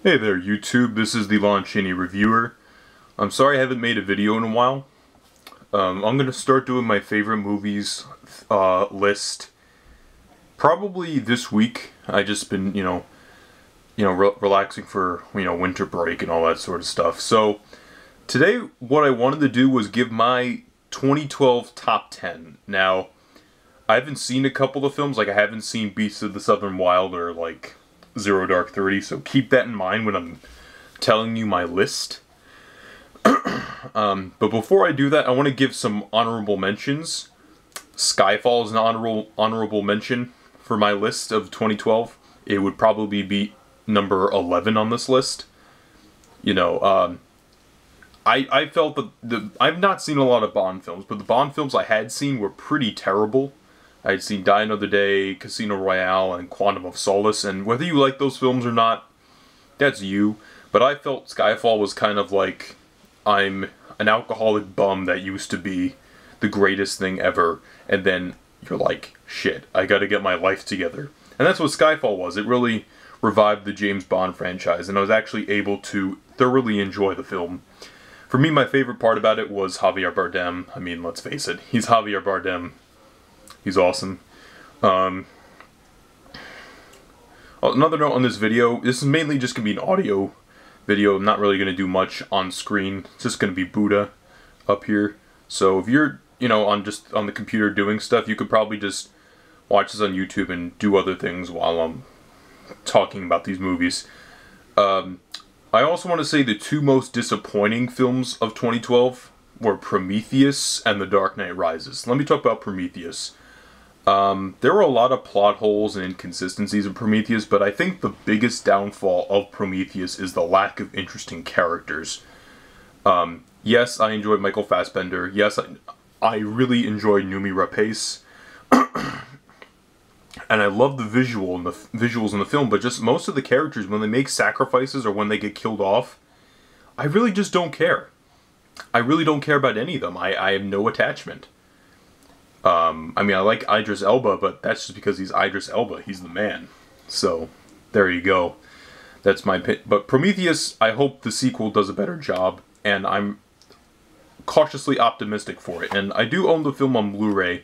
Hey there YouTube, this is the Lon Chaney Reviewer. I'm sorry I haven't made a video in a while. I'm going to start doing my favorite movies list probably this week. I just been, relaxing for, winter break and all that sort of stuff. So today what I wanted to do was give my 2012 top 10. Now, I haven't seen a couple of films, like I haven't seen Beasts of the Southern Wild or like Zero Dark 30, so keep that in mind when I'm telling you my list. But before I do that, I want to give some honorable mentions. Skyfall is an honorable mention for my list of 2012. It would probably be number 11 on this list. I felt that I've not seen a lot of Bond films, but the Bond films I had seen were pretty terrible. I had seen Die Another Day, Casino Royale, and Quantum of Solace, and whether you like those films or not, that's you. But I felt Skyfall was kind of like, I'm an alcoholic bum that used to be the greatest thing ever, and then you're like, shit, I gotta get my life together. And that's what Skyfall was. It really revived the James Bond franchise, and I was actually able to thoroughly enjoy the film. For me, my favorite part about it was Javier Bardem. I mean, let's face it, he's Javier Bardem. He's awesome. Another note on this video, this is mainly just going to be an audio video. I'm not really going to do much on screen. It's just going to be Buddha up here. So if you're, on the computer doing stuff, you could probably just watch this on YouTube and do other things while I'm talking about these movies. I also want to say the two most disappointing films of 2012 were Prometheus and The Dark Knight Rises. Let me talk about Prometheus. There were a lot of plot holes and inconsistencies in Prometheus, but I think the biggest downfall of Prometheus is the lack of interesting characters. Yes, I enjoyed Michael Fassbender. Yes, I really enjoyed Noomi Rapace. And I love the visuals in the film, but just most of the characters, when they make sacrifices or when they get killed off, I really just don't care. I really don't care about any of them. I have no attachment. I mean, I like Idris Elba, but that's just because he's Idris Elba. He's the man. So, there you go. That's my opinion. But Prometheus, I hope the sequel does a better job, and I'm cautiously optimistic for it. And I do own the film on Blu-ray,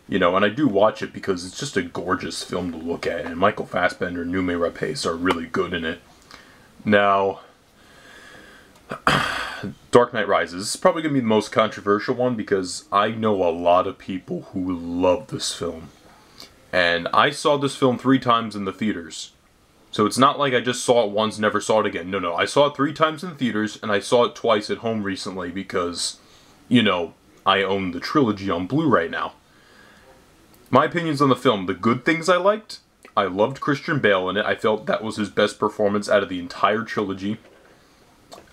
and I do watch it because it's just a gorgeous film to look at, and Michael Fassbender and Noomi Rapace are really good in it. Now, Dark Knight Rises is probably going to be the most controversial one because I know a lot of people who love this film. And I saw this film 3 times in the theaters. So it's not like I just saw it once, never saw it again. No, I saw it 3 times in the theaters, and I saw it twice at home recently because, I own the trilogy on Blu-ray now. My opinions on the film, the good things I liked, I loved Christian Bale in it. I felt that was his best performance out of the entire trilogy.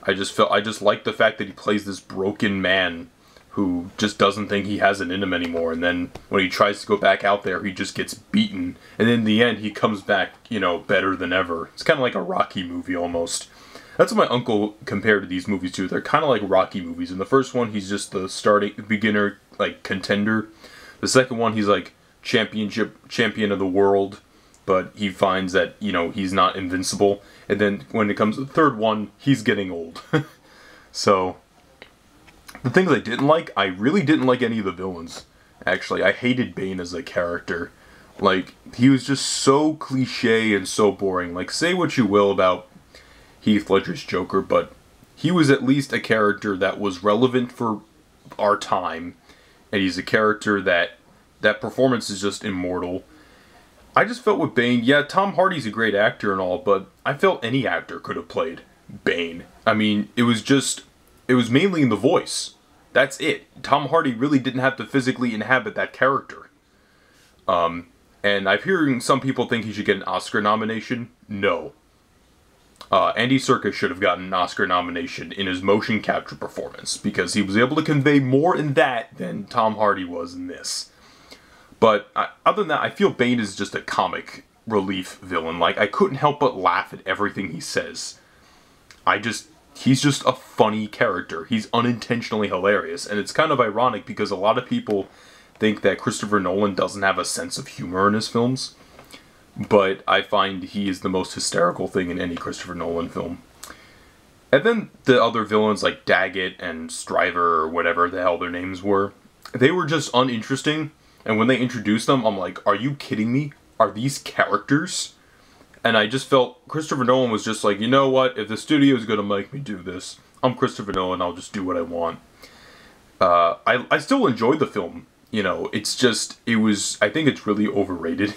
I just like the fact that he plays this broken man who just doesn't think he has it in him anymore, and then when he tries to go back out there, he just gets beaten, and in the end, he comes back, better than ever. It's kind of like a Rocky movie, almost. That's what my uncle compared these movies to. They're kind of like Rocky movies. In the first one, he's just the beginner, contender. The second one, he's like champion of the world, but he finds that, he's not invincible. And then when it comes to the third one, he's getting old. So, the things I didn't like, I really didn't like any of the villains. Actually, I hated Bane as a character. He was just so cliche and so boring. Say what you will about Heath Ledger's Joker, but he was at least a character that was relevant for our time. And he's a character that performance is just immortal. I just felt with Bane, yeah, Tom Hardy's a great actor and all, but I felt any actor could have played Bane. I mean, it was mainly in the voice. That's it. Tom Hardy really didn't have to physically inhabit that character. And I've heard some people think he should get an Oscar nomination. No. Andy Serkis should have gotten an Oscar nomination in his motion capture performance, because he was able to convey more in that than Tom Hardy was in this. But other than that, I feel Bane is just a comic relief villain. I couldn't help but laugh at everything he says. He's just a funny character. He's unintentionally hilarious. And it's kind of ironic because a lot of people think that Christopher Nolan doesn't have a sense of humor in his films. but I find he is the most hysterical thing in any Christopher Nolan film. And then the other villains like Daggett and Stryver or whatever the hell their names were, they were just uninteresting. And when they introduced them, I'm like, are you kidding me? Are these characters? And I just felt Christopher Nolan was just like, you know what? If the studio is going to make me do this, I'm Christopher Nolan, I'll just do what I want. I still enjoyed the film. You know, it's just, I think it's really overrated.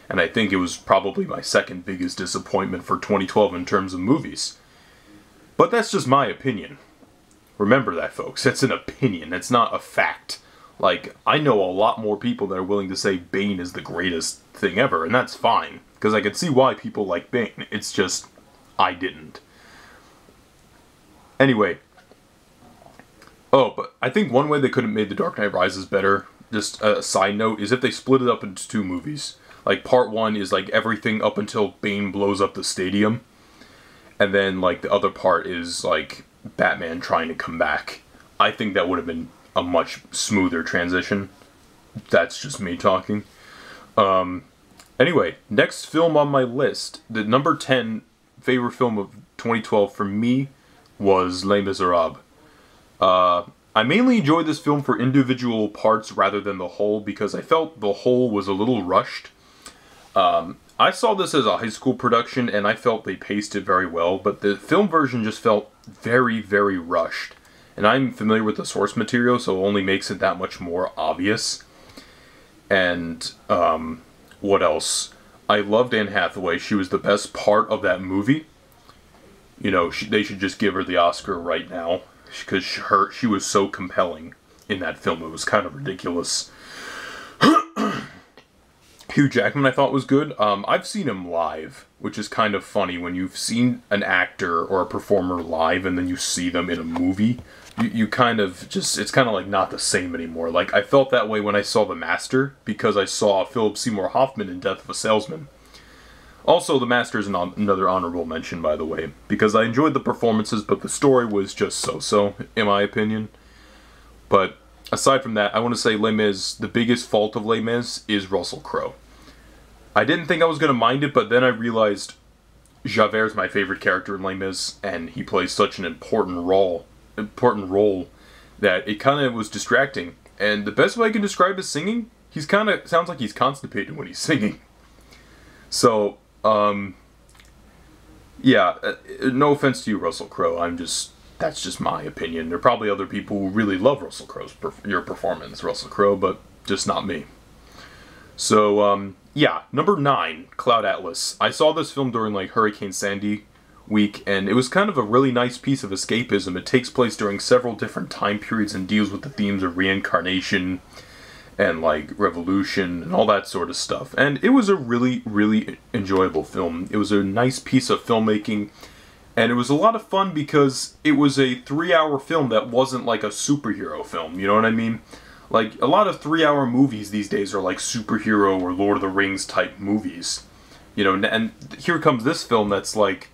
And I think it was probably my second biggest disappointment for 2012 in terms of movies. But that's just my opinion. Remember that, folks. That's an opinion. It's not a fact. Like, I know a lot more people that are willing to say Bane is the greatest thing ever, and that's fine. Because I can see why people like Bane. It's just, I didn't. Anyway. Oh, but I think one way they could have made The Dark Knight Rises better, just a side note, is if they split it up into two movies. Like, part one is, like, everything up until Bane blows up the stadium. And then, like, the other part is, like, Batman trying to come back. I think that would have been a much smoother transition. That's just me talking. Anyway, next film on my list, the number 10 favorite film of 2012 for me was Les Miserables. I mainly enjoyed this film for individual parts rather than the whole, because I felt the whole was a little rushed. I saw this as a high school production, and I felt they paced it very well, but the film version just felt very, very rushed. And I'm familiar with the source material, so it only makes it that much more obvious. And, what else? I loved Anne Hathaway. She was the best part of that movie. You know, they should just give her the Oscar right now, because she was so compelling in that film. It was kind of ridiculous. Hugh Jackman I thought was good. I've seen him live, which is kind of funny. When you've seen an actor or a performer live and then you see them in a movie, you kind of just, it's kind of like not the same anymore. Like, I felt that way when I saw The Master, because I saw Philip Seymour Hoffman in Death of a Salesman. Also, The Master is another honorable mention, by the way, because I enjoyed the performances, but the story was just so-so, in my opinion. But aside from that, I want to say Les Mis, the biggest fault of Les Mis is Russell Crowe. I didn't think I was going to mind it, but then I realized Javert's my favorite character in Les Mis, and he plays such an important role that it kind of was distracting. And the best way I can describe his singing, he's kind of sounds like he's constipated when he's singing. So, yeah, no offense to you, Russell Crowe. That's just my opinion. There are probably other people who really love Russell Crowe's your performance, Russell Crowe, but just not me. So, yeah, number 9, Cloud Atlas. I saw this film during, like, Hurricane Sandy week, and it was kind of a really nice piece of escapism. It takes place during several different time periods and deals with the themes of reincarnation and, like, revolution and all that sort of stuff. And it was a really, really enjoyable film. It was a nice piece of filmmaking, and it was a lot of fun because it was a 3-hour film that wasn't like a superhero film, you know what I mean? Like, a lot of 3-hour movies these days are like superhero or Lord of the Rings type movies. You know, and here comes this film that's like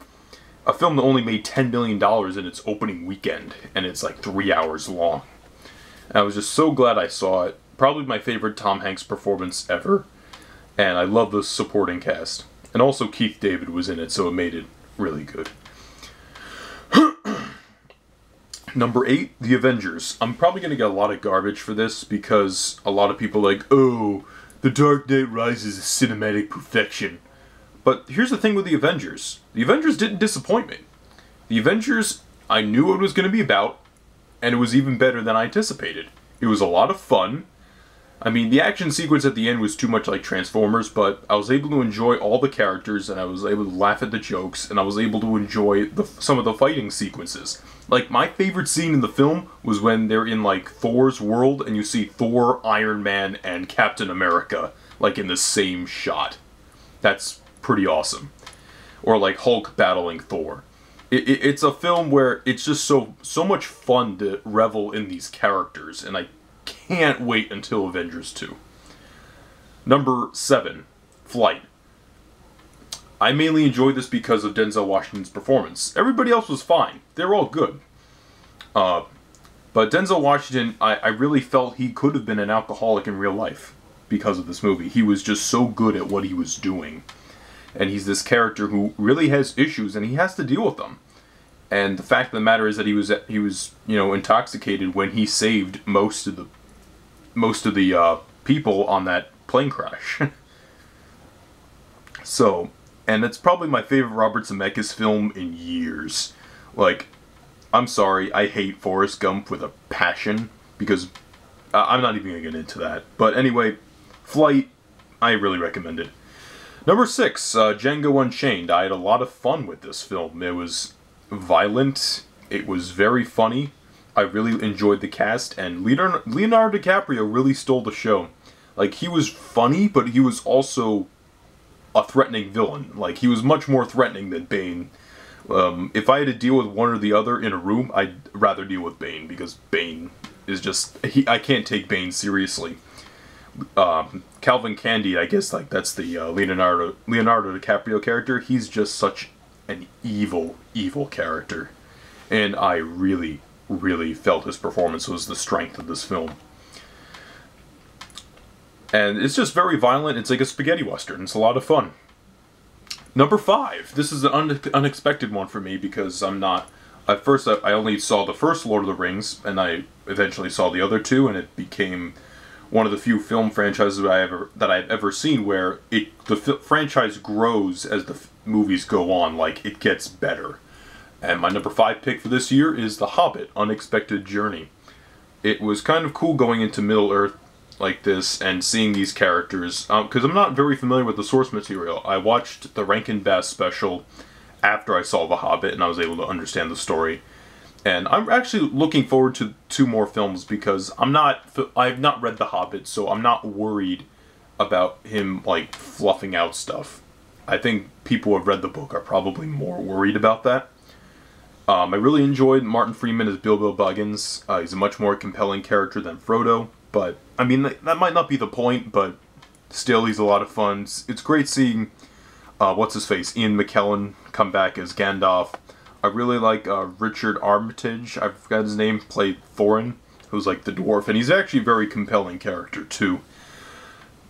a film that only made $10 million in its opening weekend, and it's like 3 hours long. And I was just so glad I saw it. Probably my favorite Tom Hanks performance ever. And I love the supporting cast. And also Keith David was in it, so it made it really good. Number 8, The Avengers. I'm probably going to get a lot of garbage for this because a lot of people are like, oh, The Dark Knight Rises is cinematic perfection. But here's the thing with The Avengers. The Avengers didn't disappoint me. The Avengers, I knew what it was going to be about, and it was even better than I anticipated. It was a lot of fun. I mean, the action sequence at the end was too much like Transformers, but I was able to enjoy all the characters, and I was able to laugh at the jokes, and I was able to enjoy some of the fighting sequences. Like, my favorite scene in the film was when they're in, like, Thor's world, and you see Thor, Iron Man, and Captain America, like, in the same shot. That's pretty awesome. Or, like, Hulk battling Thor. It's a film where it's just so much fun to revel in these characters, and I can't wait until Avengers 2. Number 7, Flight. I mainly enjoyed this because of Denzel Washington's performance. Everybody else was fine. They were all good. But Denzel Washington, I really felt he could have been an alcoholic in real life because of this movie. He was just so good at what he was doing. and he's this character who really has issues, and he has to deal with them. And the fact of the matter is that he was intoxicated when he saved most of the people on that plane crash. So, and it's probably my favorite Robert Zemeckis film in years. Like, I'm sorry, I hate Forrest Gump with a passion, because I'm not even going to get into that. But anyway, Flight, I really recommend it. Number 6, Django Unchained. I had a lot of fun with this film. It was violent, it was very funny, I really enjoyed the cast, and Leonardo DiCaprio really stole the show. Like, he was funny, but he was also a threatening villain. Like, he was much more threatening than Bane. If I had to deal with one or the other in a room, I'd rather deal with Bane, because Bane is just... I can't take Bane seriously. Calvin Candide, I guess, like, that's the Leonardo DiCaprio character. He's just such an evil character. And I really, really felt his performance was the strength of this film. And it's just very violent. It's like a spaghetti western. It's a lot of fun. Number 5. This is an unexpected one for me, because I'm not... At first, I only saw the first Lord of the Rings, and I eventually saw the other two, and it became one of the few film franchises that I've ever seen where the franchise grows as the movies go on. Like, it gets better. And my number 5 pick for this year is The Hobbit: Unexpected Journey. It was kind of cool going into Middle-earth like this and seeing these characters, because I'm not very familiar with the source material. I watched the Rankin Bass special after I saw The Hobbit, and I was able to understand the story. And I'm actually looking forward to 2 more films, because I've not read The Hobbit, so I'm not worried about him, like, fluffing out stuff. I think people who have read the book are probably more worried about that. I really enjoyed Martin Freeman as Bilbo Baggins. He's a much more compelling character than Frodo, but, I mean, that might not be the point, but still, he's a lot of fun. It's great seeing, what's-his-face, Ian McKellen come back as Gandalf. I really like Richard Armitage, I forgot his name, played Thorin, who's like the dwarf, and he's actually a very compelling character, too.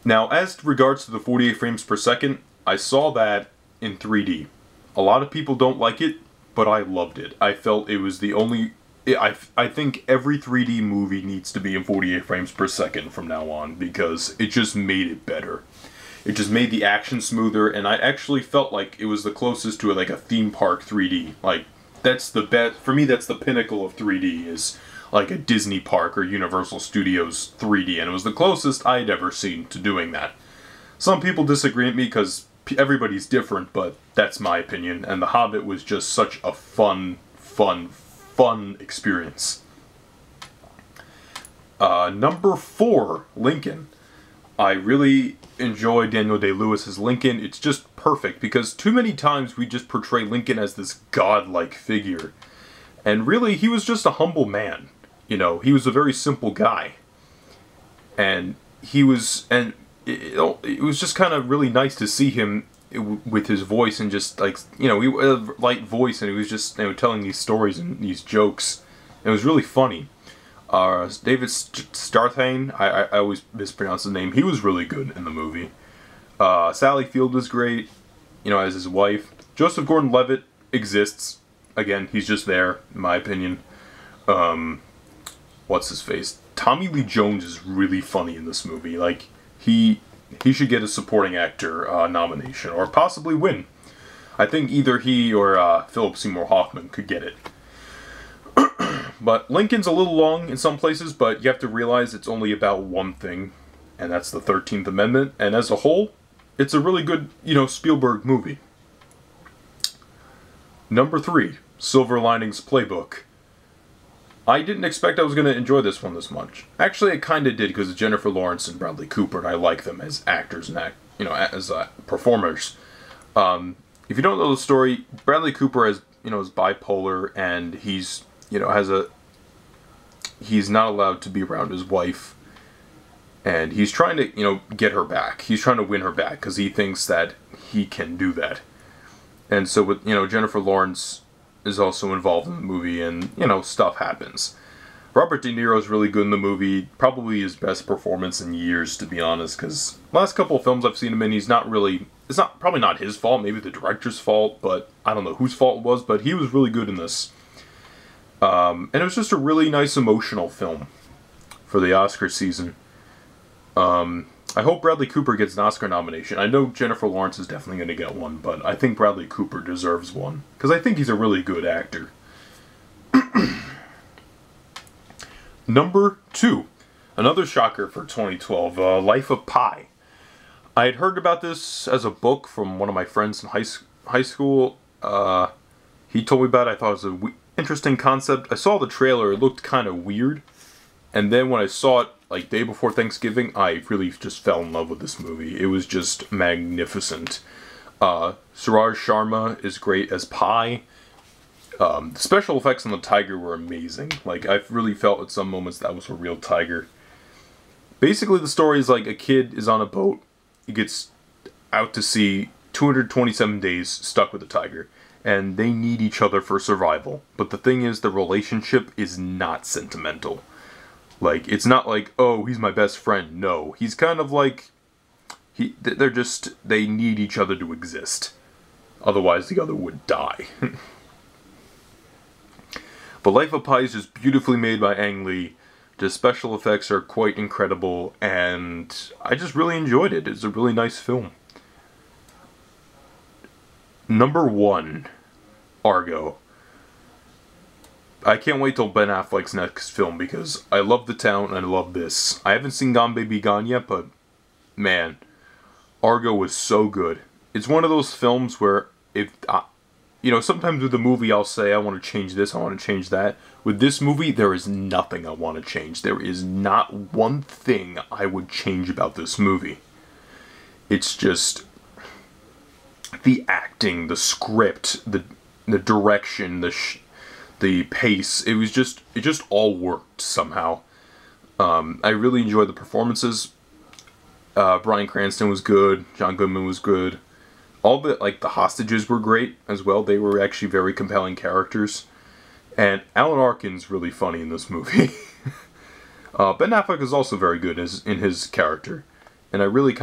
Now, as regards to the 48 frames per second, I saw that in 3D. A lot of people don't like it, but I loved it. I felt it was the only... I think every 3D movie needs to be in 48 frames per second from now on, because it just made it better. It just made the action smoother, and I actually felt like it was the closest to like a theme park 3D. Like, that's the best... For me, that's the pinnacle of 3D, is like a Disney park or Universal Studios 3D, and it was the closest I'd ever seen to doing that. Some people disagree with me, because everybody's different, but that's my opinion, and The Hobbit was just such a fun experience. Number 4, Lincoln. I really enjoy Daniel Day-Lewis as Lincoln. It's just perfect, because too many times we just portray Lincoln as this godlike figure. And really, he was just a humble man. You know, he was a very simple guy. And it was just kind of really nice to see him with his voice, and just, like, you know, he had a light voice, and he was just, you know, telling these stories and these jokes. And it was really funny. David Strathairn, I always mispronounce his name, he was really good in the movie. Sally Field was great, you know, as his wife. Joseph Gordon-Levitt exists. Again, he's just there, in my opinion. What's his face? Tommy Lee Jones is really funny in this movie. Like, he should get a supporting actor nomination, or possibly win. I think either he or Philip Seymour Hoffman could get it. But Lincoln's a little long in some places, but you have to realize it's only about one thing, and that's the 13th Amendment. And as a whole, it's a really good, you know, Spielberg movie. Number 3, Silver Linings Playbook. I didn't expect I was going to enjoy this one this much. Actually, I kind of did, because of Jennifer Lawrence and Bradley Cooper, and I like them as actors and as performers. If you don't know the story, Bradley Cooper is bipolar, and he's not allowed to be around his wife, and he's trying to get her back. He's trying to win her back because he thinks that he can do that. And so with Jennifer Lawrence is also involved in the movie, and stuff happens. Robert De Niro is really good in the movie, probably his best performance in years, to be honest, because last couple of films I've seen him in, he's not really, it's not probably not his fault, maybe the director's fault, but I don't know whose fault it was, but he was really good in this. And it was just a really nice emotional film for the Oscar season. I hope Bradley Cooper gets an Oscar nomination. I know Jennifer Lawrence is definitely going to get one, but I think Bradley Cooper deserves one, because I think he's a really good actor. Number 2. Another shocker for 2012, Life of Pi. I had heard about this as a book from one of my friends in high school. He told me about it. I thought it was an interesting concept. I saw the trailer. It looked kind of weird. And then when I saw it, like, day before Thanksgiving, I really just fell in love with this movie. It was just magnificent. Suraj Sharma is great as Pi. The special effects on the tiger were amazing. Like, I really felt at some moments that was a real tiger. Basically, the story is like a kid is on a boat. He gets out to sea 227 days stuck with a tiger. And they need each other for survival. But the thing is, the relationship is not sentimental. Like, it's not like, oh, he's my best friend. No, he's kind of like, they need each other to exist. Otherwise, the other would die. But Life of Pi is just beautifully made by Ang Lee. The special effects are quite incredible, and I just really enjoyed it. It's a really nice film. Number 1, Argo. I can't wait till Ben Affleck's next film, because I love The Town and I love this. I haven't seen Gone Baby Gone yet, but man, Argo was so good. It's one of those films where sometimes with a movie I'll say I want to change this, I want to change that. With this movie, there is nothing I want to change. There is not one thing I would change about this movie. It's just the acting, the script, the direction, the pace. It just all worked somehow. I really enjoyed the performances. Bryan Cranston was good. John Goodman was good. All the hostages were great as well. They were actually very compelling characters. And Alan Arkin's really funny in this movie. Ben Affleck is also very good in his character. And I really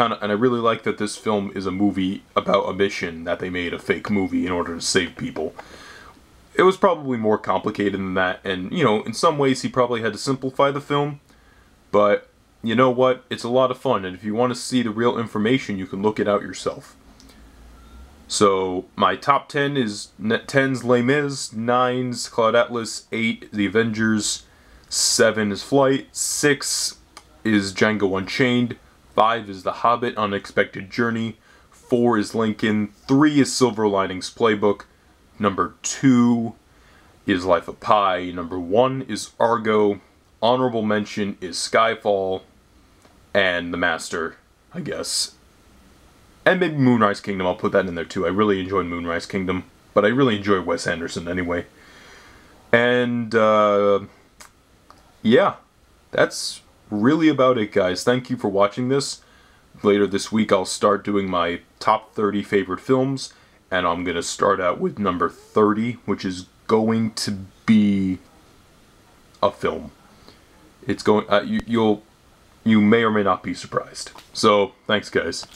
like that this film is a movie about a mission that they made a fake movie in order to save people. It was probably more complicated than that, and, in some ways he probably had to simplify the film, but you know what? It's a lot of fun, and if you want to see the real information, you can look it out yourself. So, my top 10 is 10's Les Mis, 9's Cloud Atlas, 8 The Avengers, 7 is Flight, 6 is Django Unchained, 5 is The Hobbit, Unexpected Journey, 4 is Lincoln, 3 is Silver Linings Playbook, number 2 is Life of Pi, number 1 is Argo, honorable mention is Skyfall, and The Master, I guess. And maybe Moonrise Kingdom, I'll put that in there too. I really enjoyed Moonrise Kingdom, but I really enjoy Wes Anderson anyway. And, yeah, that's really about it, guys. Thank you for watching this. Later this week, I'll start doing my top 30 favorite films, and I'm going to start out with number 30, which is going to be a film. It's going, you may or may not be surprised. So, thanks, guys.